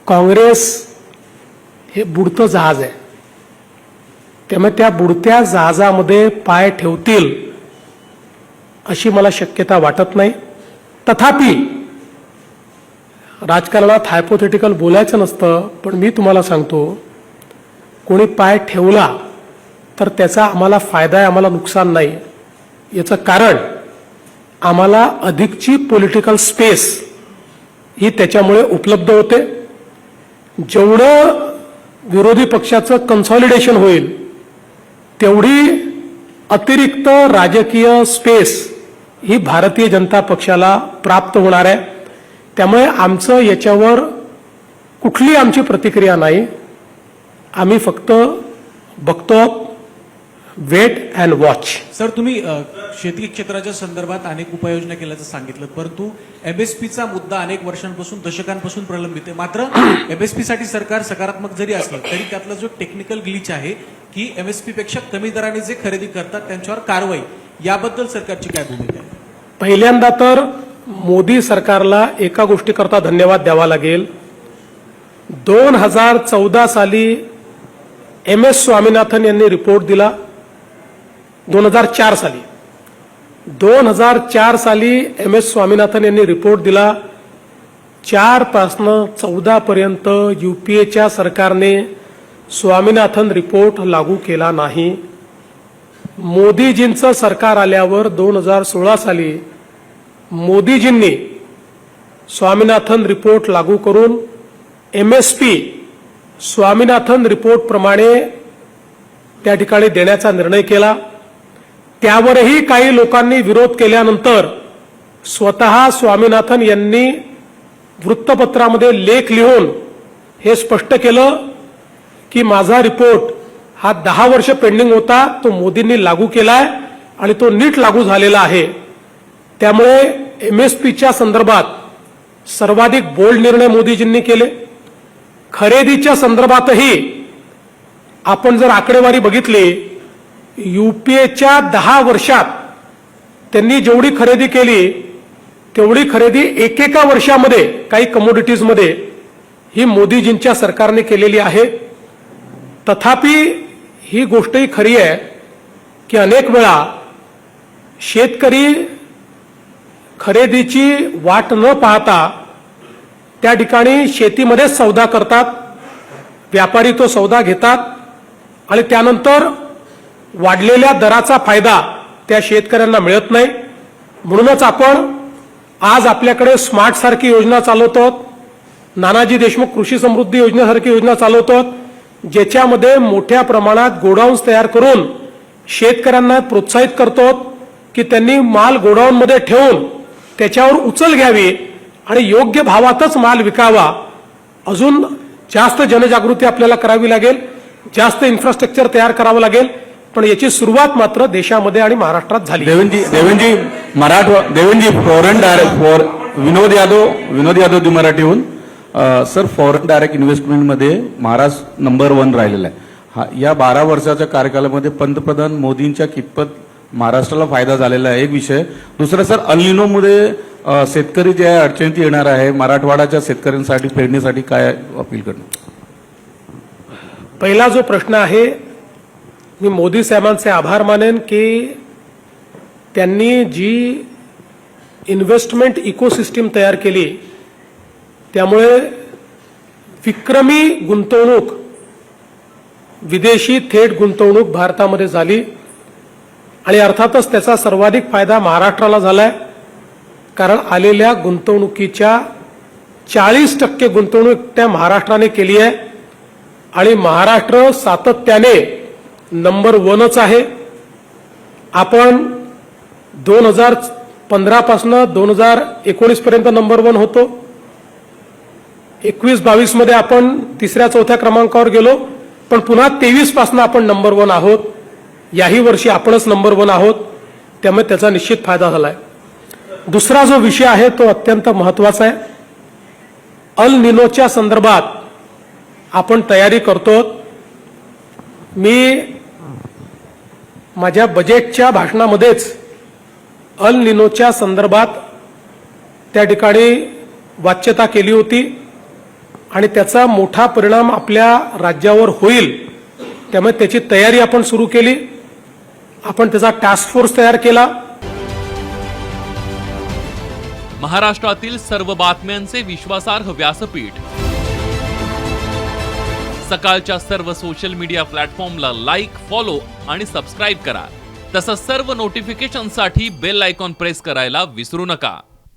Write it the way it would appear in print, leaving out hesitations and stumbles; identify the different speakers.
Speaker 1: काँग्रेस हे बुडतं जहाज आहे, त्यामुळे त्या बुडत्या जहाजामध्ये पाय ठेवतील अशी मला शक्यता वाटत नाही. तथापि राजकारणात हायपोथेटिकल बोलायचं नसतं, पण मी तुम्हाला सांगतो, कोणी पाय ठेवला तर त्याचा आम्हाला फायदा आहे, आम्हाला नुकसान नाही. याचं कारण आम्हाला अधिकची पॉलिटिकल स्पेस ही त्याच्यामुळे उपलब्ध होते. जेवढं विरोधी पक्षाचं कन्सॉलिडेशन होईल तेवढी अतिरिक्त राजकीय स्पेस ही भारतीय जनता पक्षाला प्राप्त होणार आहे. त्यामुळे आमचं याच्यावर कुठली आमची प्रतिक्रिया नाही. आम्ही फक्त बघतो, वेट अँड वॉच.
Speaker 2: सर, तुम्ही शेती क्षेत्राच्या संदर्भात अनेक उपाययोजना केल्याचं सांगितलं, परंतु एमएसपीचा मुद्दा अनेक वर्षांपासून दशकांपासून प्रलंबित आहे. मात्र एमएसपी साठी सरकार सकारात्मक जरी असलं तरी त्यातला जो टेक्निकल ग्लिच आहे की एमएसपी पेक्षा कमी दराने जे खरेदी करतात त्यांच्यावर कारवाई, याबद्दल सरकारची काय भूमिका आहे?
Speaker 1: पहिल्यांदा तर मोदी सरकारला एका गोष्टीकरता धन्यवाद द्यावा लागेल. 2014 साली एम.एस. स्वामीनाथन यांनी रिपोर्ट दिला. 2004 साली एम.एस. स्वामीनाथन यांनी रिपोर्ट दिला. 4 पासून 14 पर्यंत यूपीएच्या सरकारने स्वामीनाथन रिपोर्ट लागू केला नाही. मोदीजींचं सरकार आल्यावर 2016 साली मोदीजींनी स्वामीनाथन रिपोर्ट लागू करून एमएसपी स्वामीनाथन रिपोर्ट प्रमाणे त्या ठिकाणी देण्याचा निर्णय केला. त्यावरही काही लोकांनी विरोध केल्यानंतर स्वतः स्वामीनाथन यांनी वृत्तपत्रामध्ये लेख लिहून हे स्पष्ट केलं की माझा रिपोर्ट हा 10 वर्ष पेंडिंग होता, तो मोदींनी लागू केलाय आणि तो नीट लागू झालेला आहे. त्यामुळे एमएसपीच्या संदर्भात सर्वाधिक बोल्ड निर्णय मोदीजींनी केले. खरेदीच्या संदर्भातही आपण जर आकडेवारी बघितली, यूपीएच्या 10 वर्षात त्यांनी जेवढी खरेदी केली तेवढी खरेदी एकेका वर्षामध्ये काही कमोडिटीजमध्ये ही मोदीजींच्या सरकारने केलेली आहे. तथापि ही गोष्टही खरी आहे की अनेक वेळा शेतकरी खरेदीची वाट न पाहता त्या ठिकाणी शेतीमध्येच सौदा करतात. व्यापारी तो सौदा घेतात आणि त्यानंतर वाढलेल्या दराचा फायदा त्या शेतकऱ्यांना मिळत नाही. म्हणूनच आपण आज आपल्याकडे स्मार्ट सारखी योजना चालवतो, नानाजी देशमुख कृषी समृद्धी योजनेसारखी योजना चालवतो, ज्याच्यामध्ये मोठ्या प्रमाणात गोडाऊन्स तयार करून शेतकऱ्यांना प्रोत्साहित करतो की त्यांनी माल गोडाऊनमध्ये ठेवून त्याच्यावर उचल घ्यावी आणि योग्य भावातच माल विकावा. अजून जास्त जनजागृती आपल्याला करावी लागेल, जास्त इन्फ्रास्ट्रक्चर तयार करावं लागेल, पण याची सुरुवात मात्र देशामध्ये आणि महाराष्ट्रात झाली.
Speaker 3: देवेंजी फॉरेन डायरेक्ट विनोद यादव दी मराठीहून. सर, फॉरेन डायरेक्ट इन्व्हेस्टमेंटमध्ये महाराष्ट्र नंबर 1 राहिलेला आहे. या 12 वर्षाच्या कार्यकालामध्ये पंतप्रधान मोदींच्या कितपत महाराष्ट्राला फायदा झालेला आहे, एक विषय. दुसरं सर, अल्निनोमध्ये शेतकरी जे आहे अडचणीत येणार आहे, मराठवाड्याच्या शेतकऱ्यांसाठी फेडण्यासाठी काय अपील करणार?
Speaker 1: पहिला जो प्रश्न आहे, मी मोदी साहेबांचे आभार मानेन की त्यांनी जी इन्व्हेस्टमेंट इकोसिस्टीम तयार केली त्यामुळे विक्रमी गुंतवणूक, विदेशी थेट गुंतवणूक भारतामध्ये झाली आणि अर्थातच त्याचा सर्वाधिक फायदा महाराष्ट्राला झालाय. कारण आलेल्या गुंतवणुकीच्या 40% गुंतवणूक त्या महाराष्ट्राने केली आहे आणि महाराष्ट्र सातत्याने नंबर 1च आहे. आपण 2015 पासून 2019 पर्यंत नंबर 1 होतो. 21-22 मध्ये आपण 3ऱ्या-4थ्या क्रमांकावर गेलो, पण पुन्हा 23 पासून आपण नंबर 1 आहोत. याही वर्षी आपणच नंबर 1 आहोत, त्यामुळे त्याचा निश्चित फायदा झालाय. दुसरा जो विषय आहे तो अत्यंत महत्वाचा आहे. अल निनोच्या संदर्भात आपण तयारी करतो. मी माझ्या बजेटच्या भाषणामध्येच अल निनोच्या संदर्भात त्या ठिकाणी वाच्यता केली होती आणि त्याचा मोठा परिणाम आपल्या राज्यावर होईल. त्यामुळे त्याची तयारी आपण सुरू केली. आपण त्याचा टास्क फोर्स तयार केला.
Speaker 4: महाराष्ट्रातील सर्व बातम्यांचे विश्वासार्ह व्यासपीठ. सकाळच्या सर्व सोशल मीडिया प्लॅटफॉर्मला लाईक, फॉलो आणि सबस्क्राईब करा. तसंच सर्व नोटिफिकेशनसाठी बेल आयकॉन प्रेस करायला विसरू नका.